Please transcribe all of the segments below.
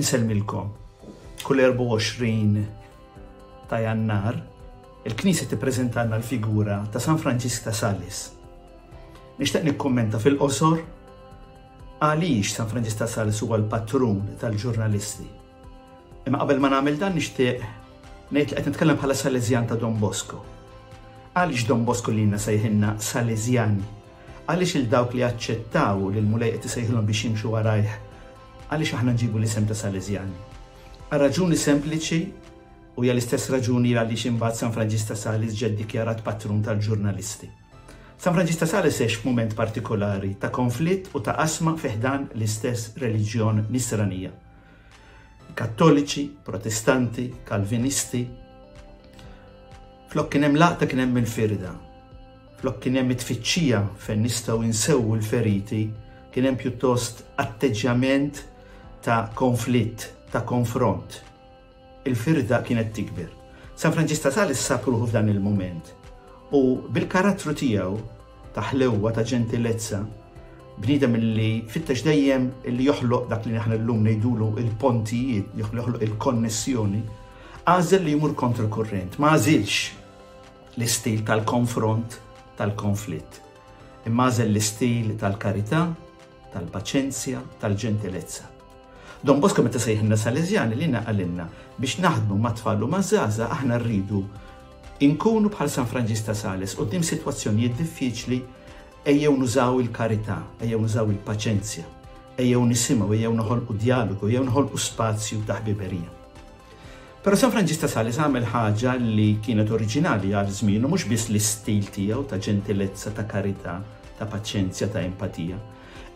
inselmilkom. Kull 24 ta' Jannar, il-Knisja tippreżentanna l-figura ta' San Franġisk ta' Sales. Nixtieq nikkummenta fil-qosor għaliex San Franġisk ta' Sales huwa l-patrun tal-ġurnalisti. Imma qabel ma nagħmel dan nixtieq ngħid li qed nitkellem bħala Salesjan ta' Don Bosco. Għaliex Don Bosco li sejħilna Salesjani? Għaliex il-dawk li aċċettaw li l-mulej qed isejħilhom biex jimxu warajh, għaliex aħna nġibu l-isem ta' Salesjani? Raġuni sempliċi u hija l-istess raġuni għaliex imbagħad San Franġisk ta' Sales ġie ddikjarat patrun tal-ġurnalisti. San Franġisk ta' Sales għex f'mument partikolari ta' konflitt u ta' qasma fih dan l-istess reliġjon nisranija. Kattoliċi, protestanti, kalvinisti. Flok kien hemm laqta kien hemm il-firda. Flok kien hemm it-tfittxija fejn nistgħu insewwu l-feriti, kien hemm pjuttost atteġġjament ta' konflitt, ta' konfront. Il-firda kienet tikber. San Franġisk ta' Sales sapruħu f'dan il-moment. U bil-karattru tiegħu ta' ħlewwa ta' ġentilezza, bniedem illi fittex dejjem illi joħloq dak li aħna llum ngħidulu il-pontijiet, joħloq il-konnessjoni, għażel li jmur kontra kurrent, ma għażilx l-istil tal-konfront, tal-konflitt. Imma għażel l-istil tal-karità, tal-paċenzja, tal-ġentilezza. Don Bosco meta sejħilna Salesjani li naqalilna biex naħdmu ma' tfal u ma' żgħażagħ aħna rridu inkunu bħal San Franġisk ta' Sales quddiem sitwazzjonijiet diffiċli ejjew nużaw il-karità, ejjew nużaw il-paċenzja, ejjew nisimgħu, ejjew noħolqu dialogu, ejjew noħolqu spazju ta' ħbiberija. Però San Franġisk ta' Sales għamel ħaġa li kienet oriġinali għal żmienu mhux biss l-istil tiegħu ta' ġentilezza, ta' karità, ta' paċenzja, ta' empatija,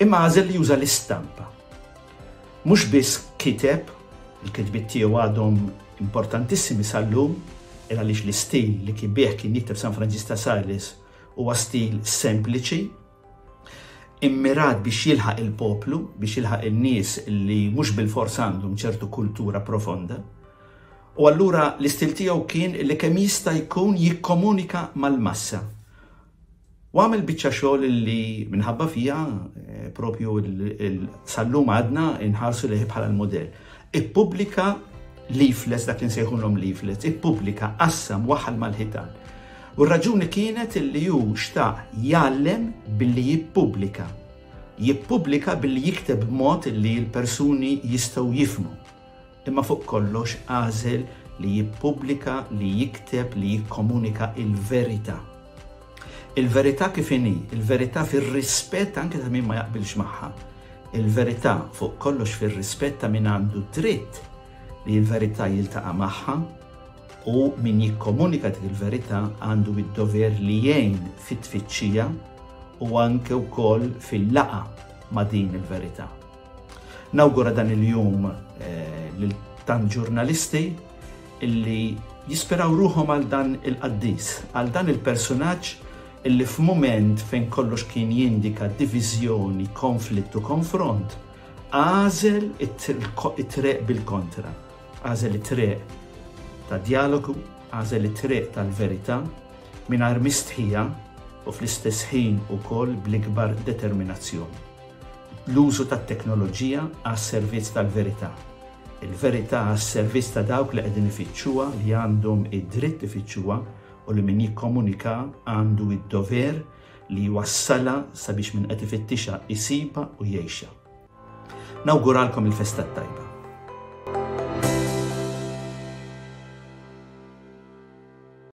imma għażel li juża l-istampa. Mhux biss kiteb, il-kitbiet tiegħu għadhom importantissimi sal-lum, għaliex l-istil li kibieħ kien jikteb San Franġisk ta' Sales huwa stil sempliċi, immirat biex jilħaq il-poplu, biex jilħaq in-nies li mhux bil-fors għandhom ċertu kultura profonda. U allura l-istil tiegħu kien li kemm jista' jkun jikkomunika mal-massa. U għamel biċċa xogħol li minħabba fija propju sal-lum għadna inħarsu liħi bħala l-modell. Ippubblika leaflets, dak li nsejħulhom leaflets, ippubblika qassam waħal mal-ħitan. U r-raġuni kienet li hu xtaq jgħallem billi jippubblika. Jippubblika billi jikteb b'mod li l-persuni jistgħu jifhmu. Imma fuq kollox għażel li jippubblika, li jikteb, li jikkomunika il-verità. Il-verità kif inhi, il-verità fir-rispett anke ta' min ma jaqbilx magħha. Il-verità fuq kollox fir-rispett ta' min għandu dritt li l-verità jiltaqa' magħha u min jikkomunika dik il-verità għandu id-dover li jgħin fit-tfittxija u anke wkoll fil-laqa ma' din il-verità. Nawgura dan il-jum lil tant ġurnalisti illi jisperaw ruhom għal dan il-qaddis, għal dan il-personaġġ illi f'mument fejn kollox kien jindika diviżjoni, konflitt u konfront, għażel it-triq bil-kontra. Għażel it-triq ta' dialogu, għażel it-triq tal-verità mingħajr mistħija u fl-istess ħin ukoll bl-ikbar determinazzjoni. L-użu tat-teknoloġija għas-servizz tal-verità. Il-verità għas-servizz ta' dawk li qegħdin ifittxuha li għandhom id-dritt ifittxuha u li min jikkomunika għandu id-dover li jwassala sabiex min qed ifittixha isiba u jgħixha. Nawguralkom il-festa tajba.